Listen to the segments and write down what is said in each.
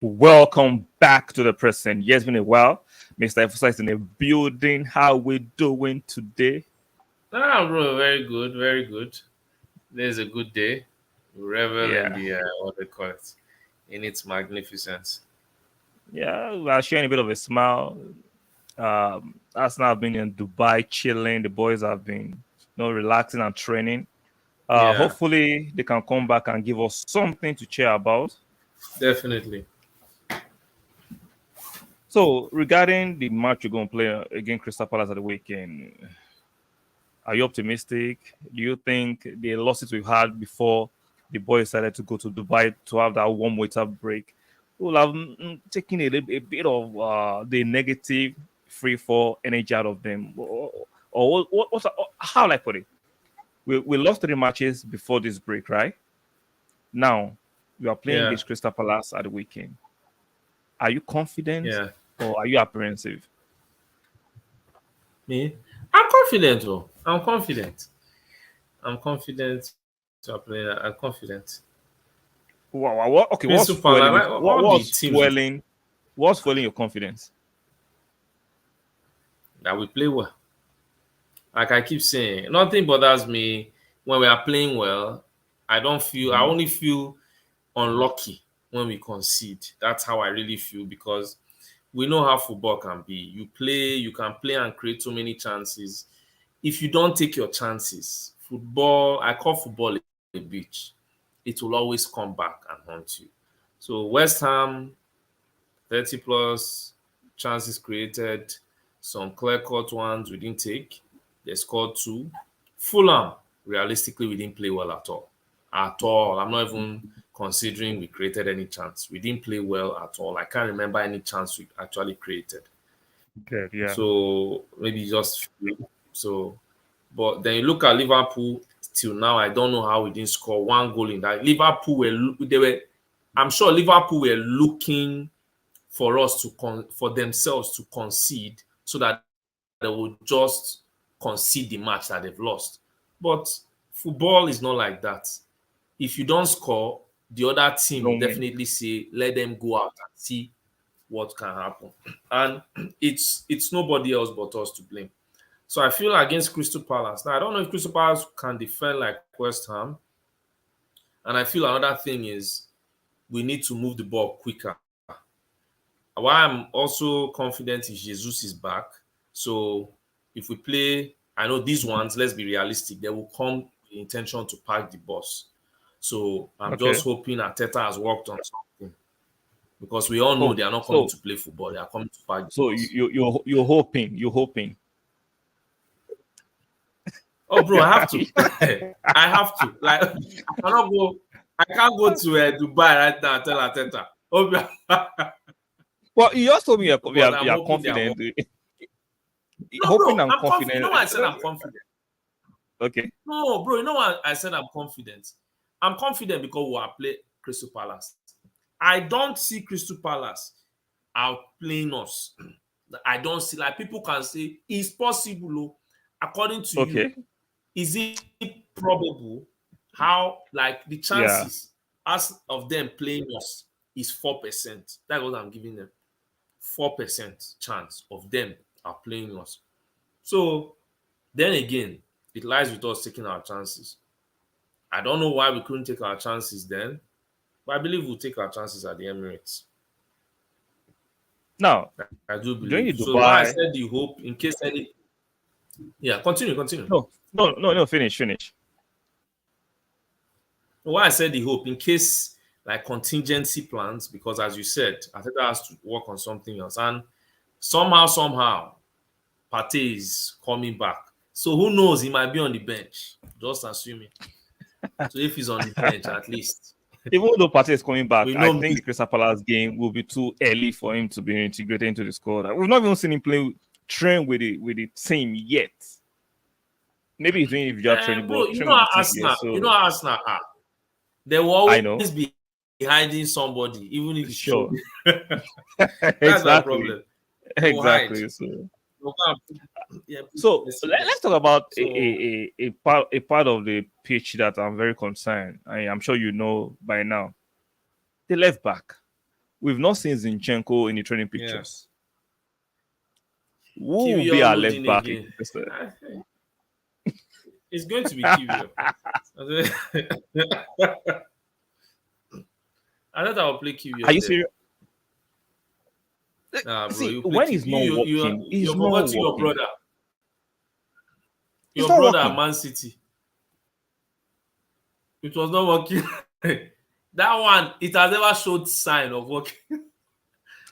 Welcome back to the present. Yes, been a while. Mr. Emphasize in the building. How we doing today? Bro, very good, very good. There's a good day. We revel in Yeah, the what they call it, in its magnificence. yeah. We are sharing a bit of a smile. Arsenal have been in Dubai chilling. The boys have been, relaxing and training. Yeah, Hopefully they can come back and give us something to cheer about. definitely. So regarding the match you're going to play against Crystal Palace at the weekend, are you optimistic? Do you think the losses we've had before the boys decided to go to Dubai to have that warm water break will have taken a bit of the negative free fall energy out of them? Or how will I put it? We lost 3 matches before this break, right? Now we are playing Yeah, against Crystal Palace at the weekend. Are you confident yeah. or are you apprehensive? Me, I'm confident. Oh, I'm confident. I'm confident to play. I'm confident. Okay, what's Principal, I fueling it? like all the What's teams fueling? What's fueling your confidence? that we play well. Like I keep saying, nothing bothers me when we are playing well. I don't feel. I Mhm. only feel unlucky when we concede. That's how I really feel because we know how football can be. You can play and create so many chances. If you don't take your chances, football, I call football a beach. It will always come back and haunt you. So West Ham, 30 plus chances created, some clear-cut ones we didn't take. They scored two. Fulham, realistically, we didn't play well at all. At all. I'm not even considering we created any chance. We didn't play well at all. I can't remember any chance we actually created. Good, yeah. So maybe just few. So, but then you look at Liverpool. Till now, I don't know how we didn't score one goal in that. Liverpool were. I'm sure Liverpool were looking for us for themselves to concede so that they will just concede the match that they've lost. But football is not like that. If you don't score, the other team will Don't win. definitely say, let them go out and see what can happen. And it's nobody else but us to blame. So I feel against Crystal Palace. Now I don't know if Crystal Palace can defend like West Ham. And I feel another thing is we need to move the ball quicker. Why I'm also confident is Jesus is back. So if we play, I know these ones, let's be realistic, they will come with the intention to park the bus. So I'm just Okay. hoping Ateta has worked on something because we all know Oh, they are not coming so to play football, they are coming to park the so bus. you're hoping. Oh, bro, I have to. I have to. Like, I cannot go. I can't go to Dubai right now and tell Ateta. Oh, Well, you just told me but I'm you're hoping they are confident. working. No, Hoping bro, and I'm confident. You know confident. why I said I'm confident? Okay. No, bro, you know why I said I'm confident? I'm confident because we are playing Crystal Palace. I don't see Crystal Palace outplaying us. I don't see, like, people can say it's possible. Oh. According to you, Okay. is it probable? How, like, the Yeah. chances as of them playing us is 4%. That's what I'm giving them. 4% chance of them are playing us. So then again, it lies with us taking our chances. I don't know why we couldn't take our chances then, but I believe we'll take our chances at the Emirates. Now, I do during believe. the So why I Dubai. said the hope in case any. Yeah, continue. No. Finish. Why I said the hope in case like contingency plans, because as you said, Ateta has to work on something else. And somehow, Partey is coming back. So who knows? He might be on the bench. Just assuming. So if he's on the bench, at least Even though Partey is coming back, we I know. think the Crystal Palace game will be too early for him to be integrated into the squad. We've not even seen him train with the team yet. Maybe he's doing individual training, Bro, but train with the team yet. You know So how Arsenal are. There will I know. always be hiding somebody, even if it's true. Sure. That's my Exactly. problem. They will hide. Exactly. So They'll come yeah, put so Messi there. let's talk about So a part of the pitch that I'm very concerned. I'm sure you know by now. The left back. We've not seen Zinchenko in the training Yeah. pictures. Who will be Kiwior our left loading back? again. It's going to be Kiwior. I thought I would play Kiwior. Are you there. serious? Nah, bro, See, you play when Kiwior. it's not working, it's You're not forgetting your working. brother. It's Your not brother at working. Man City. It was not working. That one, it has never showed sign of working.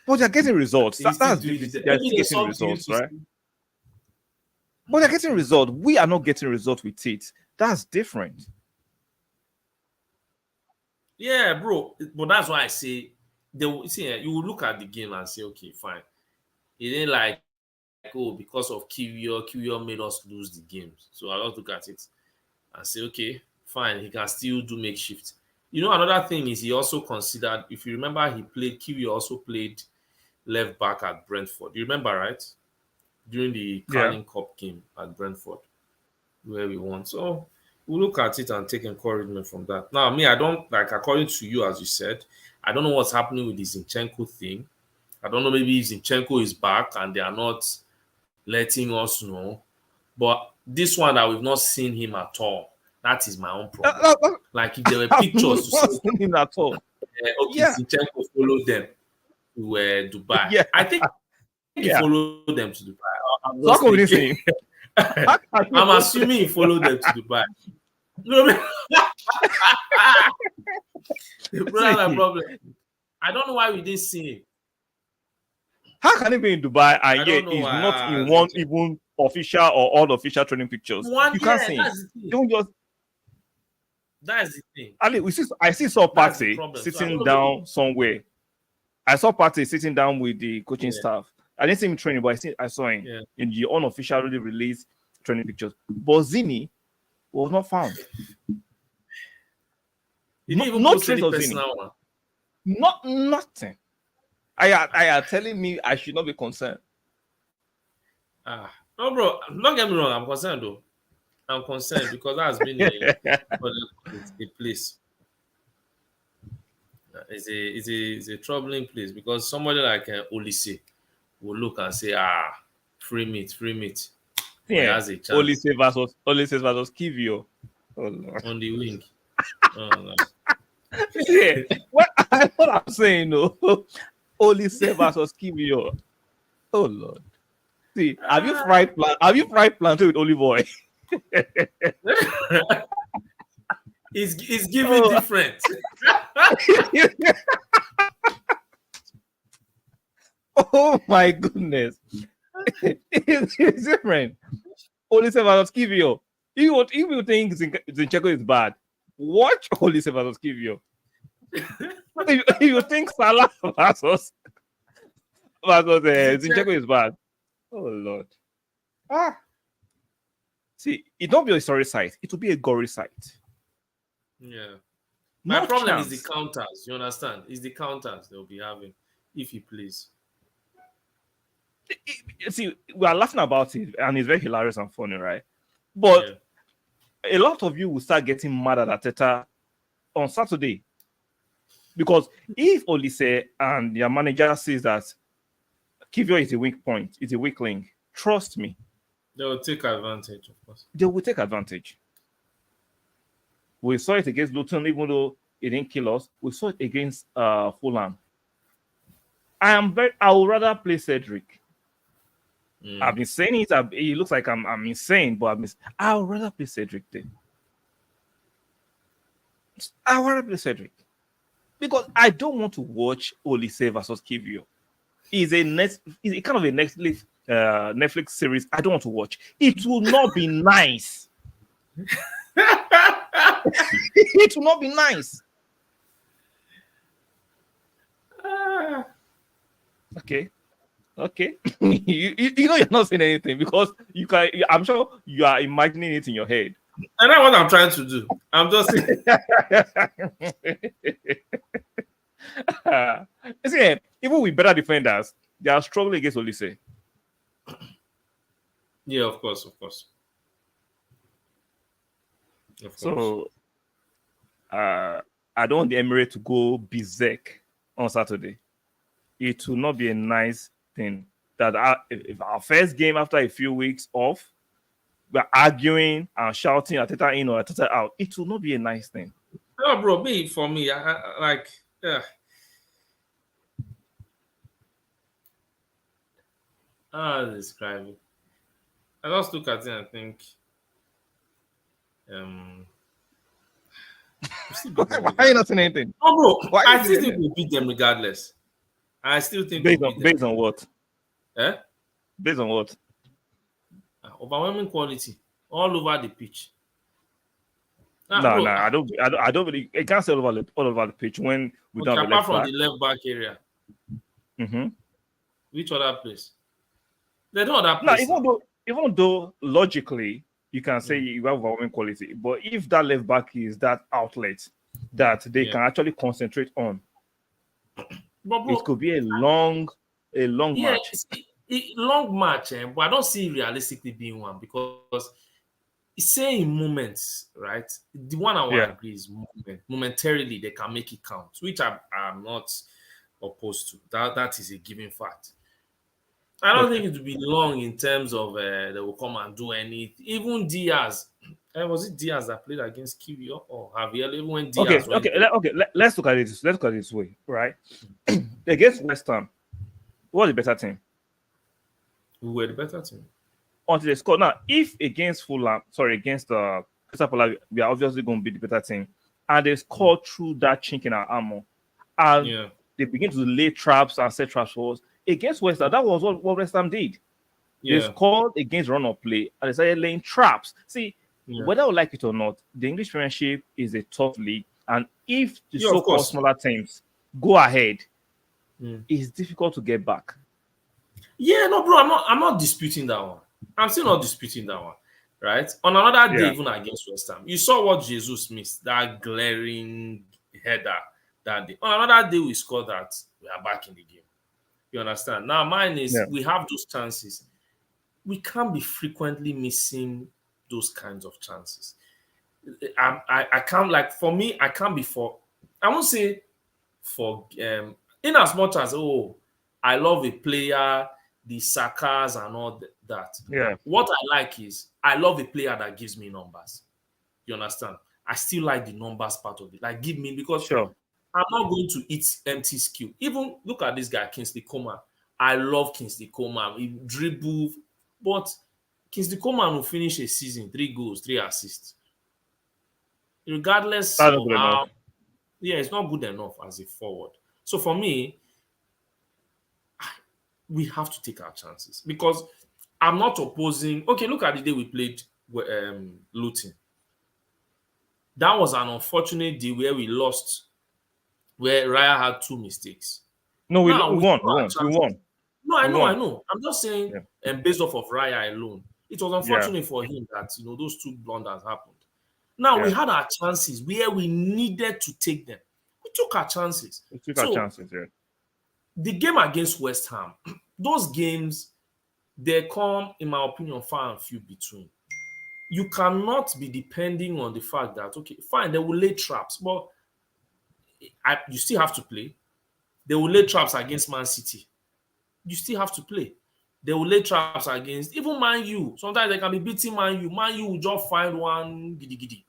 But they're getting results. He's still That's doing different. it. They're Maybe still there's getting something results, to right? see. But they're getting results. We are not getting results with it. That's different. Yeah, bro. But that's why I say they will see. You will look at the game and say, okay, fine. It ain't like oh, because of Kiwior made us lose the games. So I'll just look at it and say, okay, fine, he can still do makeshift. You know, another thing is he also considered, if you remember, Kiwior also played left back at Brentford. You remember, right? During the Yeah. Carling Cup game at Brentford, where we won. So we'll look at it and take encouragement from that. Now, me, I don't like, according to you, as you said, I don't know what's happening with the Zinchenko thing. I don't know, maybe Zinchenko is back and they are not letting us know. But this one that we've not seen him at all, that is my own problem. Like if there were pictures to say, him at all. okay, Yeah. Zinchenko followed them to Dubai. Yeah. I think he Yeah. followed them to Dubai. I'm So just how come we thinking. didn't see him? I'm assuming he followed them to Dubai. You know what I mean? That's my problem. I don't know why we didn't see him. How can he be in Dubai I and don't yet know he's why. not in one even official or unofficial training pictures? You can't see him. That's the thing. Don't just. That's the thing. Ali, I see saw That's the Party problem. So I sitting don't know down somewhere. I saw Party sitting down with the coaching Yeah. staff. I didn't see him training, but I saw him Yeah. in the unofficially released training pictures. But Zini was not found. He didn't even No post trace any of Zini. personal one. Nothing. I are telling me I should not be concerned. No, bro. Don't get me wrong. I'm concerned though. I'm concerned because that has been a place. It's a troubling place because somebody like Olise will look and say, free meat. Yeah, Has a chance Olise versus Kivio. Oh Lord. on the wing. Oh, no. Yeah, what I'm saying, no. Olise versus Kivio. Oh Lord. See, have you fried plantain with olive oil? It's giving different. Oh my goodness. It's different. Olise versus Kivio. If you think Zinchenko is bad, watch Olise versus Kivio. if you think Salah versus Zinchenko is bad, oh Lord. See, it don't be a sorry sight, it will be a gory sight. Yeah. My problem chance. is the counters. You understand? It's the counters they'll be having if he plays. See, we are laughing about it, and it's very hilarious and funny, right? But a lot of you will start getting mad at Arteta on Saturday. Because if Olise and your manager sees that Kivio is a weak point, it's a weak link, trust me. They will take advantage, of course. They will take advantage. We saw it against Luton, even though it didn't kill us. We saw it against Fulham. I would rather play Cedric. I've been saying it. It looks like I'm insane, but I would rather play Cedric then. I would rather play Cedric because I don't want to watch Olise versus Kivio. It's a kind of a Netflix series. I don't want to watch. It will not be nice. It will not be nice. Okay. you know you're not saying anything because you can. I'm sure you are imagining it in your head. And that's what I'm trying to do. I'm just saying. See, even with better defenders, they are struggling against Olise. Yeah, of course. So, I don't want the Emirates to go berserk on Saturday. it will not be a nice thing. That if our first game after a few weeks off, we're arguing and shouting Ateta in or Ateta out, it will not be a nice thing. No, bro, for me, like, yeah. How to describe it? I just look at it and think, we still beat them Why are you not regardless. saying anything? No, bro, Why are you I saying still think anything? we'll beat them regardless. I still think we'll beat them. Based on what? Eh? Based on what? Overwhelming quality all over the pitch. No, Bro, I don't really. It can't say all over the pitch when we don't okay, have a apart left from back. the left back area, Mm-hmm. which other place? They don't have that No, place. even though logically you can say you have overwhelming quality, but if that left back is that outlet that they can actually concentrate on, But it bro, could be a long yeah, match. long match, but I don't see it realistically being one because it's saying moments, right? The one I will Yeah. agree is momentarily they can make it count, which I'm not opposed to. That is a given fact. I don't think it will be long in terms of they will come and do anything. Even Diaz, was it Diaz that played against Kiwi or Javier? Even when Diaz went there. Let's look at it. Let's look at it this way, right? Against West Ham, who was the better team? We were the better team. Until they scored. Now, if against against Crystal Palace, we are obviously going to be the better team, and they scored through that chink in our armor, and they begin to lay traps and set traps for us against West Ham. That was what West Ham did. They scored against run of play and they started laying traps. See, whether we like it or not, the English Premiership is a tough league, and if the so-called smaller teams go ahead, it's difficult to get back. Yeah, no, bro, I'm not disputing that one. I'm still not disputing that one, right? On another day, even against West Ham, you saw what Jesus missed, that glaring header that day. On another day, we scored that. We are back in the game. You understand? Now, mine is we have those chances. We can't be frequently missing those kinds of chances. I can't, like, for me, I can't be I won't say in as much as, I love a player, the Sakas and all that. Yeah. What I like is I love a player that gives me numbers. You understand? I still like the numbers part of it. Like, give me, because I'm not going to eat empty skill. Even look at this guy, Kingsley Coman. I love Kingsley Coman. He dribbles, but Kingsley Coman will finish a season 3 goals, 3 assists. Regardless of how, it's not good enough as a forward. So for me, we have to take our chances because I'm not opposing. Okay, look at the day we played Luton. That was an unfortunate day where we lost, where Raya had 2 mistakes. No, we won. No, I know. I'm just saying, based off of Raya alone, it was unfortunate for him that those 2 blunders happened. Now we had our chances where we needed to take them. We took our chances. The game against West Ham, those games, they come, in my opinion, far and few between. You cannot be depending on the fact that, okay, fine, they will lay traps, but you still have to play. They will lay traps against Man City. You still have to play. They will lay traps against even Man U. Sometimes they can be beating Man U. Man U will just find one giddy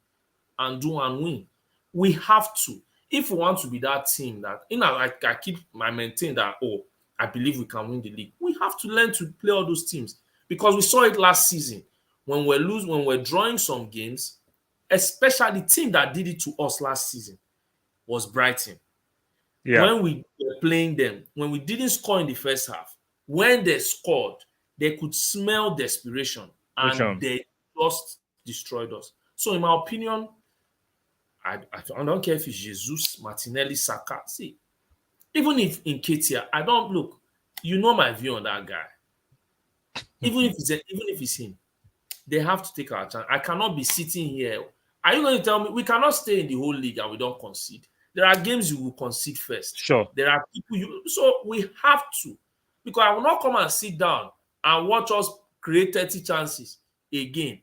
and do and win. We have to. If we want to be that team that, I keep maintain that, I believe we can win the league. We have to learn to play all those teams because we saw it last season when we're drawing some games, especially the team that did it to us last season was Brighton. When we were playing them, when we didn't score in the first half, when they scored, they could smell desperation and they just destroyed us. So in my opinion, I don't care if it's Jesus, Martinelli, Saka. See, even if Nketiah, I don't look. You know my view on that guy. Even if it's him, they have to take our chance. I cannot be sitting here. Are you going to tell me we cannot stay in the whole league and we don't concede? There are games you will concede first. Sure. There are people so we have to, because I will not come and sit down and watch us create 30 chances again.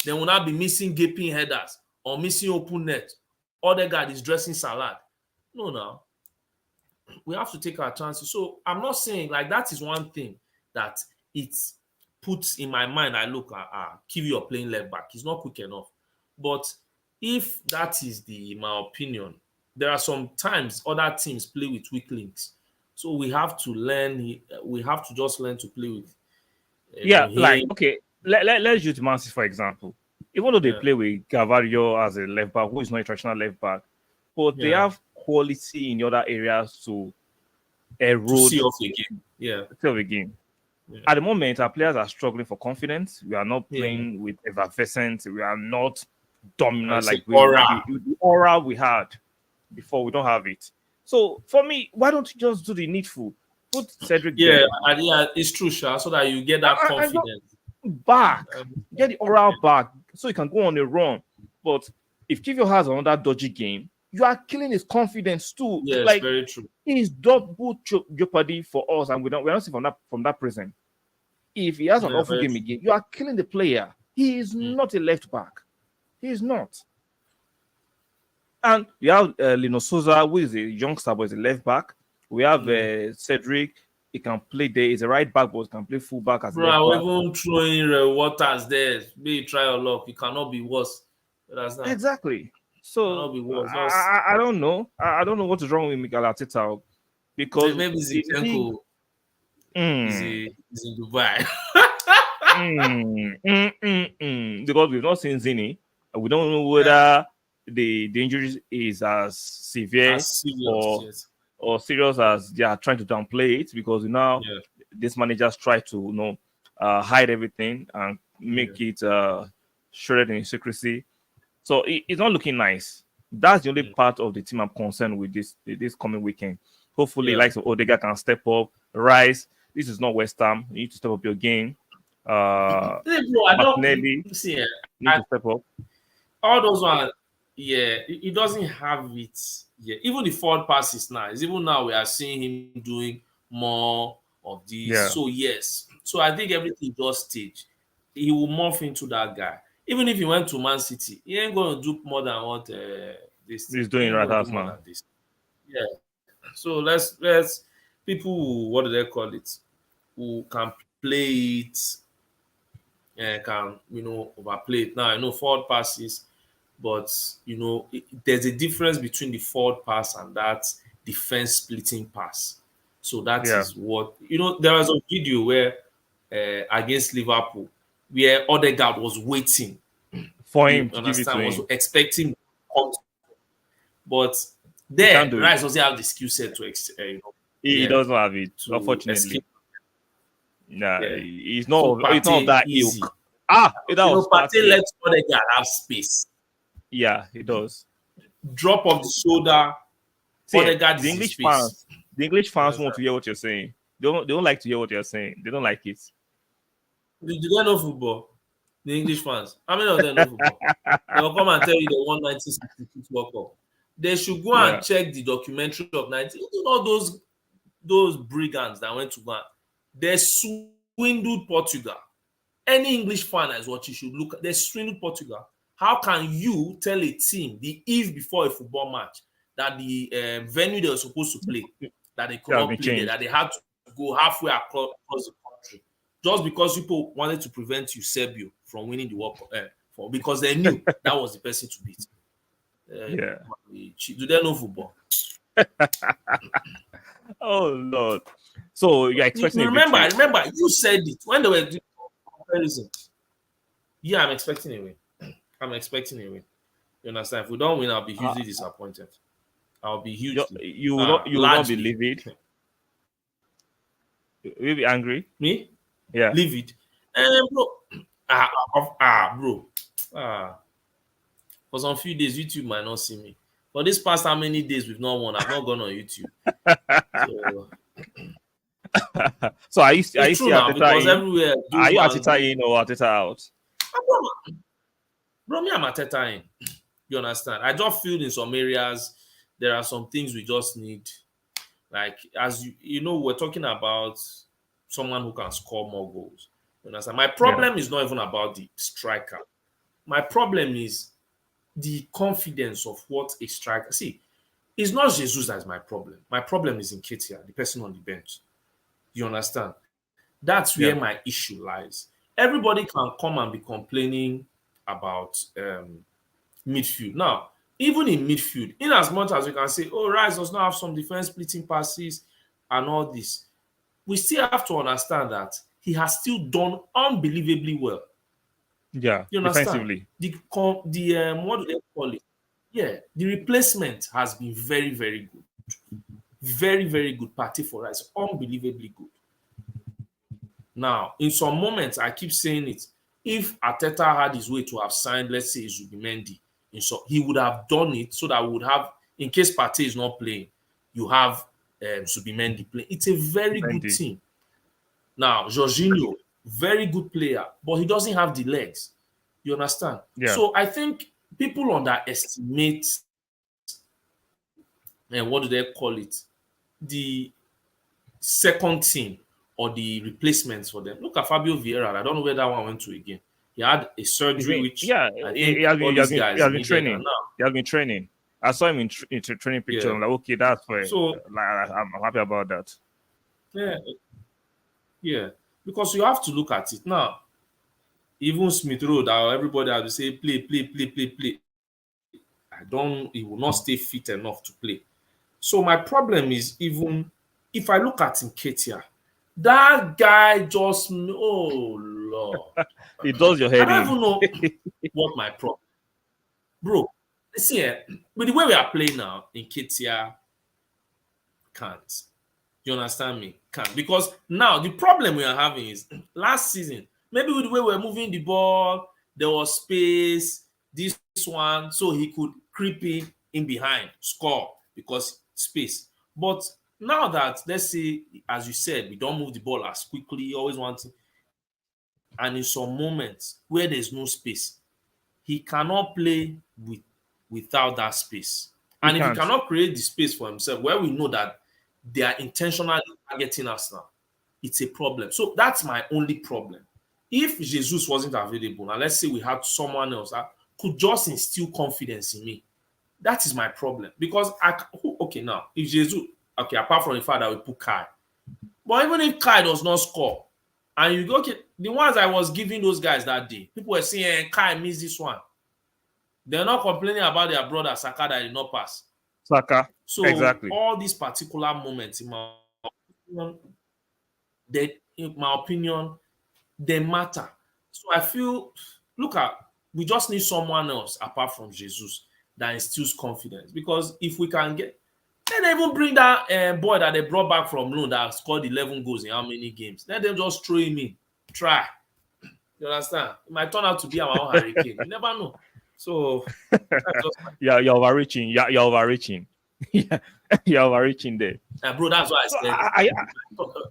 Then we'll not be missing gaping headers or missing open net. Odegaard is dressing salad. No. we have to take our chances. So I'm not saying like that is one thing that it puts in my mind. I look at Kiwi or playing left back. He's not quick enough. But if that is my opinion, there are some times other teams play with weak links. So we have to learn. We have to just learn to play with Yeah, like him. okay, let's use Man City for example. Even though they Yeah, play with Gavario as a left back, who is not a traditional left back, but they yeah. have quality in the other areas to To see erode off again. Yeah, the game. yeah, At the moment, our players are struggling for confidence. We are not yeah. playing with effervescence. We are not I dominant say like aura. the aura we had before. We don't have it. So for me, why don't you just do the needful? Put Cedric Yeah, there. yeah, it's true, Sha, so that you get that I got confidence. back. Um, Get the aura back so you can go on a run. But if Kivio has another dodgy game, you are killing his confidence too. yes, Like very true. he's double jeopardy for us, and we're not seeing from that prison. If he has an Yeah, awful very game true. again, you are killing the player. He is Mm, not a left back. He is not. And we have Lino Souza, who is a youngster, but is a left back. We have mm. Cedric. He can play there. He's a right back, but he can play full back as a Bro, I left will back. even throw in Waters there. Maybe try your luck. It cannot be worse. That's not. Exactly. So Cannot be worse. Just I don't know. I don't know what is wrong with Mikel Arteta because maybe the league. Zinchenko Mm, is in Dubai. because we've not seen Zini. We don't know Yeah, whether the injury is as severe as serious. or Yes. serious as they are trying to downplay it because now Yeah. these managers try to hide everything and Yeah. make it shredded in secrecy. So it's not looking nice. That's the only Mm. part of the team I'm concerned with this coming weekend. Hopefully, Yeah. like Odega can step up, rise. This is not West Ham. You need to step up your game. Hey, bro, I don't Martinelli see. need to step up. All those ones, yeah, he doesn't have it. Yeah, even the forward pass is nice. Even now, we are seeing him doing more of these. Yeah, So yes, so I think everything just stage. He will morph into that guy. Even if he went to Man City, he ain't going to do more than what this thing. he's He doing ain't right going to do us more now. than this. Yeah. So let's people what do they call it? Who can play it and can overplay it. Now I know forward passes, but there's a difference between the forward pass and that defense splitting pass. So that Yeah, is what there was a video where against Liverpool where Odegaard was waiting. for You him to give it to understand? Was him, expecting, but he can't there do it. Rice doesn't have the skill set to He yeah, doesn't have it, to unfortunately. escape. Nah, Yeah. he's So not. He's not of Partey that easy. ilk. Ah, that was Partey Partey. lets Odegaard have space. Yeah, he does. Drop of the shoulder. See, Odegaard is in space. The English You fans want understand? to hear what you're saying. They don't like to hear what you're saying. They don't like it. Do they know football? The English fans. How many of them know football? They will come and tell you they won 1966 World Cup. They should go and Yeah, check the documentary of 19. All those brigands that went to go. They swindled Portugal. Any English fan is what you should look at. They swindled Portugal. How can you tell a team the eve before a football match that the venue they were supposed to play, that they could it has not been play there, that changed. they had to go halfway across the country just because people wanted to prevent Eusebio from winning the World Cup, because they knew that was the person to beat. Yeah. Do they know football? Oh Lord. So you're You expecting a remember, victory? you said it when they were doing comparison. Yeah, I'm expecting a win. I'm expecting a win. You understand? If we don't win, I'll be Uh, hugely disappointed. I'll be hugely, you will not be largely. livid. You'll be angry. Me? Yeah. Leave it. Bro. Bro. For some few days, YouTube might not see me. For this past how many days we've not won, I've not gone on YouTube. So So are you it's true see now Arteta because in? everywhere Are doom you and Arteta gloom. in or Arteta out? Bro, me, I'm Arteta in. You understand? I just feel in some areas there are some things we just need. Like as we're talking about someone who can score more goals. You understand? My Yeah. problem is not even about the striker. My problem is the confidence of what a striker. See, It's not Jesus that is my problem. My problem is in Ketia, the person on the bench. You understand? That's where Yeah. my issue lies. Everybody can come and be complaining about midfield. Now, even in midfield, in as much as we can say, oh, Rice does not have some defense splitting passes and all this, we still have to understand that he has still done unbelievably well. Yeah. You understand? Defensively. The what do they call it? Yeah, the replacement has been very, very good. Very, very good party for Rice. Unbelievably good. Now, in some moments, I keep saying it. If Arteta had his way to have signed, let's say, Zubimendi, he would have done it so that we would have, in case Partey is not playing, you have Zubimendi playing. It's a very good Mendy. team. Now, Jorginho, very good player, but he doesn't have the legs. You understand? Yeah. So I think people underestimate, and what do they call it? The second team or the replacements for them. Look at Fabio Vieira. I don't know where that one went to again. He had a He's surgery, been, which yeah, I he think has been, all he has these been, he guys has been needed. And training. now, He has been training. I saw him in training picture. yeah. I'm like, okay, that's why. So, Like, I'm happy about that. yeah, yeah. Because you have to look at it. Now, even Smith Rowe, that everybody has to say, play, play, play, play, play. He will not stay fit enough to play. So my problem is, even if I look at Nketiah, that guy just, oh Lord. It does your I head don't in. even know what my problem. Bro, see, with the way we are playing now, Nketiah can't. You understand me? Can't. Because now the problem we are having is last season, maybe with the way we're moving the ball, there was space, this one, so he could creep in behind, score because space. But now that, let's say, as you said, we don't move the ball as quickly, always wanting, and in some moments where there's no space, he cannot play without that space. He And if he can't. cannot create the space for himself, where we know that they are intentionally targeting us now, it's a problem. So that's my only problem. If Jesus wasn't available, and let's say we had someone else that could just instill confidence in me, that is my problem. Because okay, now if Jesus, okay, apart from the fact that we put Kai, but even if Kai does not score, and you go, okay, the ones I was giving those guys that day, people were saying, Kai missed this one. They're not complaining about their brother Saka that did not pass. Saka. So Exactly. all these particular moments, in my opinion, they matter. So I feel, we just need someone else apart from Jesus that instills confidence. Because if we can get, let them even bring that boy that they brought back from loan that scored 11 goals in how many games? Let them just throw him in. Try. You understand? It might turn out to be our own hurricane. You never know. So that's just Yeah, you're overreaching. Yeah, you're overreaching. Yeah, you're overreaching there. bro, that's what I So said.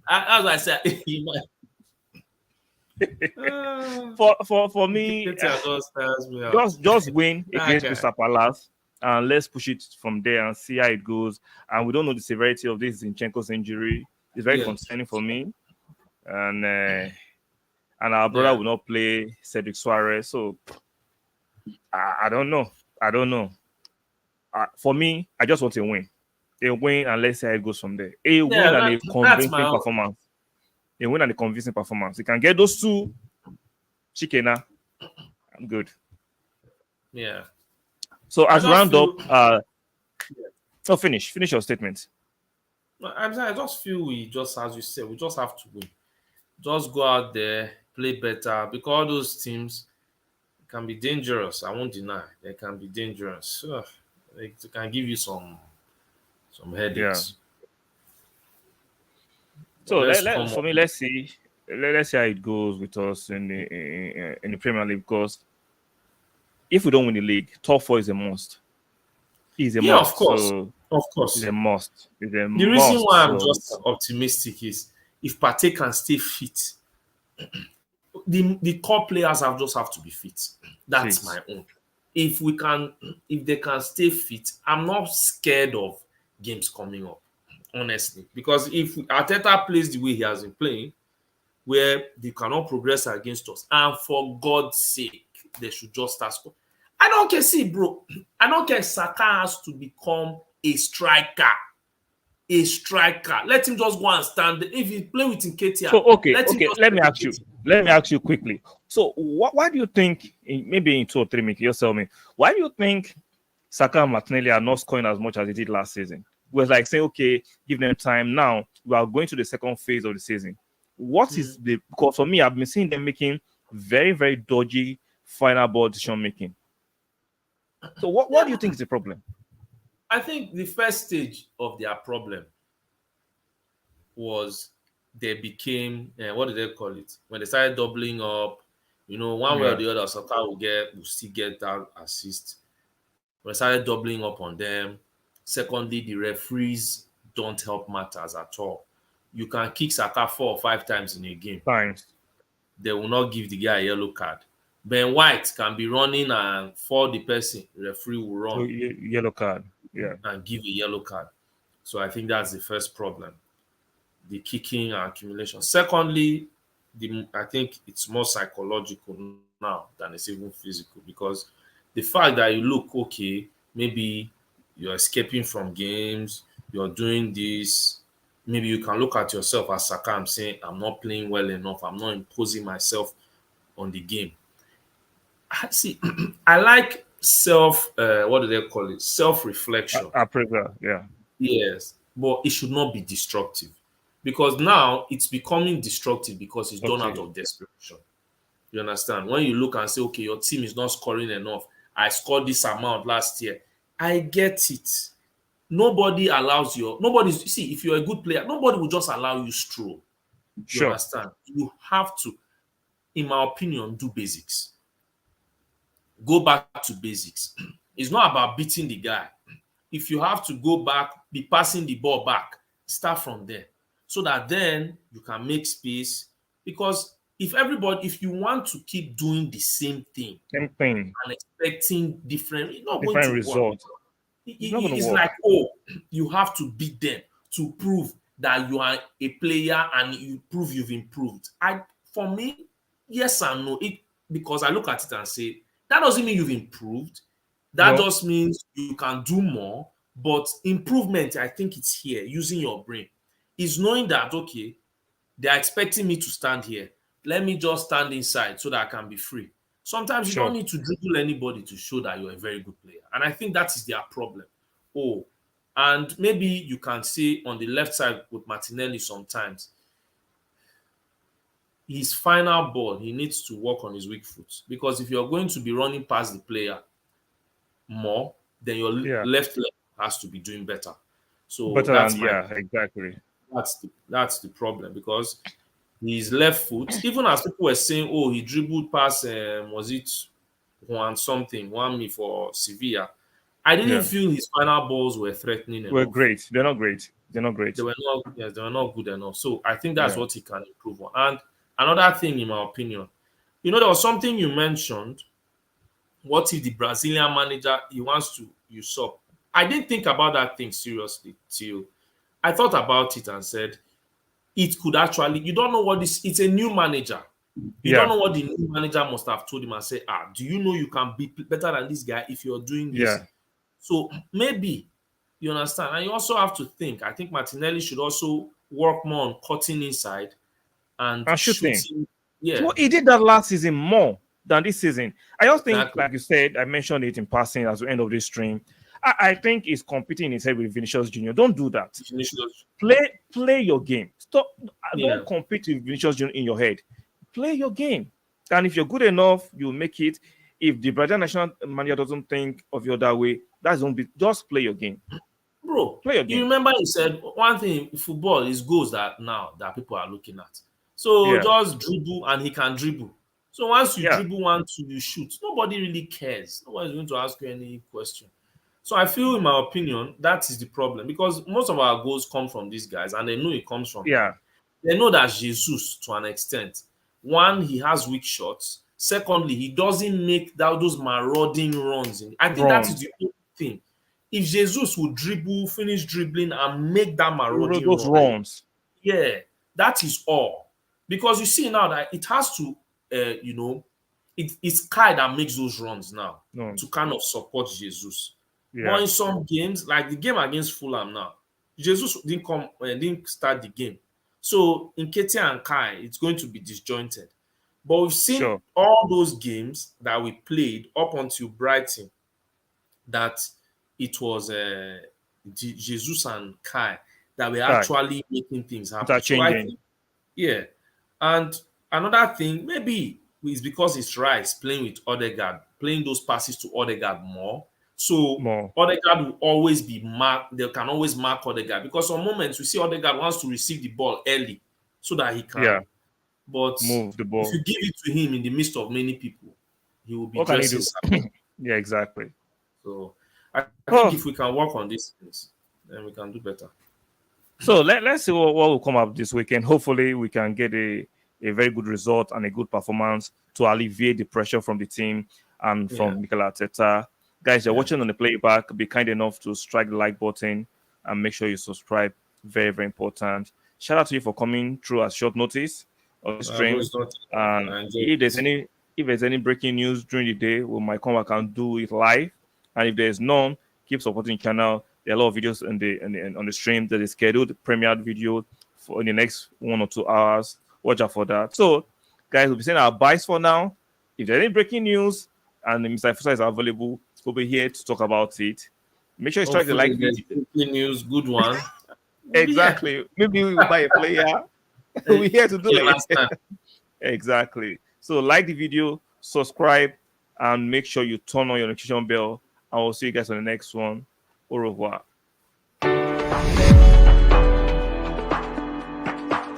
That's what I said. for me, Just tells me out. just win That against guy. Crystal Palace, and let's push it from there and see how it goes. And we don't know the severity of this Zinchenko's injury. It's very Yeah. concerning for me. And our brother Yeah. will not play Cedric Suarez, so I don't know. I don't know. For me, I just want a win. A win, and let's see how it goes from there. A win and a That's convincing my own. performance. A win and a convincing performance. You can get those two, Chikena. I'm good. Yeah. So I as just round feel, up, finish your statement. I just feel we just, as you said, we just have to win. Just go out there, play better, because all those teams can be dangerous. I won't deny they can be dangerous. They can give you some Yeah. headaches. So Let's come for up. me, let's see. Let's see how it goes with us in the Premier League, because if we don't win the league, top four is a must. Is a Yeah, of must. course. So Of it's course. a must. It's a The reason must. why I'm So just optimistic is if Partey can stay fit, the core players have to be fit. That's my fit. own. If they can stay fit, I'm not scared of games coming up, honestly. Because if Arteta plays the way he has been playing, where they cannot progress against us, and for God's sake, they should just start scoring. I don't care, see, bro. I don't care. Saka has to become a striker. A striker. Let him just go and stand. If he play with So Nketiah, okay, let him okay. just Let play me with ask you. Nketiah. Let me ask you quickly. So why do you think maybe in 2 or 3 minutes you tell me why do you think Saka and Martinelli are not scoring as much as they did last season? It was like saying, okay, give them time. Now we are going to the second phase of the season. What is the because for me, I've been seeing them making very, very dodgy final ball decision making. So what do you think is the problem? I think the first stage of their problem was they became what do they call it? When they started doubling up, one way or Yeah, the other, Saka will still get that assist. When they started doubling up on them. Secondly, the referees don't help matters at all. You can kick Saka 4 or 5 times in a game. times. They will not give the guy a yellow card. Ben White can be running and fall the person. The referee will So run yellow card. Yeah, and give a yellow card. So I think that's the first problem. The kicking and accumulation. Secondly, I think it's more psychological now than it's even physical because the fact that you look okay, maybe you're escaping from games, you're doing this, maybe you can look at yourself as Saka and saying, I'm not playing well enough, I'm not imposing myself on the game. I see. I like what do they call it? Self-reflection. Aprega. Yeah, Yes, but it should not be destructive because now it's becoming destructive because it's done out okay, of desperation. You understand? When you look and say, okay, your team is not scoring enough. I scored this amount last year. I get it. See, if you're a good player, nobody will just allow you stroll. You sure, understand? You have to, in my opinion, do basics. Go back to basics. It's not about beating the guy. If you have to go back, be passing the ball back, start from there so that then you can make space. Because if you want to keep doing the same thing same thing, and expecting different, it's not going different to work. result. It's not going to It's work. like, oh, you have to beat them to prove that you are a player and you prove you've improved. For me, yes and no. Because I look at it and say, that doesn't mean you've improved. That No, just means you can do more. But improvement, I think it's here, using your brain. Is knowing that, okay, they are expecting me to stand here. Let me just stand inside so that I can be free. Sometimes you don't sure. need to dribble anybody to show that you're a very good player. And I think that is their problem. Oh, and maybe you can say on the left side with Martinelli sometimes, his final ball, he needs to work on his weak foot. Because if you're going to be running past the player more, then your Yeah, left leg has to be doing better. So better than that's yeah, exactly. the problem because his left foot, even as people were saying, oh, he dribbled past was it Juan me for Sevilla. I didn't Yeah, feel his final balls were threatening we're enough. great. They're not great. They're not They great. were not, yes, they were not good enough. So I think that's Yeah, what he can improve on. And another thing, in my opinion, there was something you mentioned. What if the Brazilian manager he wants to usurp? I didn't think about that thing seriously till I thought about it and said it could actually. You don't know what this. It's a new manager. You don't yeah, know what the new manager must have told him and say, do you know you can be better than this guy if you're doing this? yeah. So maybe you understand. And you also have to think. I think Martinelli should also work more on cutting inside and And shooting. shooting. Yeah, So he did that last season more than this season. I just think, exactly. like you said, I mentioned it in passing as the end of this stream. I think he's competing in his head with Vinicius Junior. Don't do that. Vinicius. Play your game. Stop. Yeah, Don't compete with Vinicius Junior in your head. Play your game. And if you're good enough, you'll make it. If the Brazilian national manager doesn't think of you that way, that's don't be just play your game. bro. Play your You game. remember you said one thing. Football is goals that now that people are looking at. So Yeah. just dribble and he can dribble. So once you Yeah. dribble one, two, you shoot. Nobody really cares. Nobody's going to ask you any question. So I feel, in my opinion, that is the problem because most of our goals come from these guys, and they know it comes from them. Yeah. They know that Jesus, to an extent, one, he has weak shots. Secondly, he doesn't make those marauding runs. I think that is Runs. the only thing. If Jesus would dribble, finish dribbling, and make that marauding Those run, runs. yeah, that is all. Because you see now that it has to, it's Kai that makes those runs now No. to kind of support Jesus. But Yeah. in some games, like the game against Fulham now, Jesus didn't start the game. So in Ketia and Kai, it's going to be disjointed. But we've seen Sure. all those games that we played up until Brighton that it was Jesus and Kai that were Kai. actually making things happen. So I Interchanging think, yeah. And another thing, maybe is because it's Rice playing with Odegaard, playing those passes to Odegaard more. So more. Odegaard will always be marked. They can always mark Odegaard because some moments we see Odegaard wants to receive the ball early so that he Yeah. can. But Move the if ball. you give it to him in the midst of many people, he will be What can he dressing. do? Yeah, exactly. So I think Oh, if we can work on these things, then we can do better. so let's see what will come up this weekend. Hopefully, we can get a very good result and a good performance to alleviate the pressure from the team and Yeah, from Mikel Arteta. Guys, you're yeah. watching on the playback. Be kind enough to strike the like button and make sure you subscribe. Very, very important. Shout out to you for coming through at short notice of the Bro, stream. it's not. And I enjoyed it. if there's any breaking news during the day, we might come back and do it live. And if there's none, keep supporting the channel. There are a lot of videos on the stream that is scheduled, premiered video for in the next 1 or 2 hours. Watch out for that. So, guys, we'll be saying our buys for now. If there's any breaking news and Mr. Fusa is available, we'll be here to talk about it. Make sure you strike the Hopefully, like there's video. good news, good one. We'll be here. Exactly. Maybe we will buy a player. We're here to do Yeah, it. last time. Exactly. So like the video, subscribe, and make sure you turn on your notification bell. I will see you guys on the next one. Au revoir.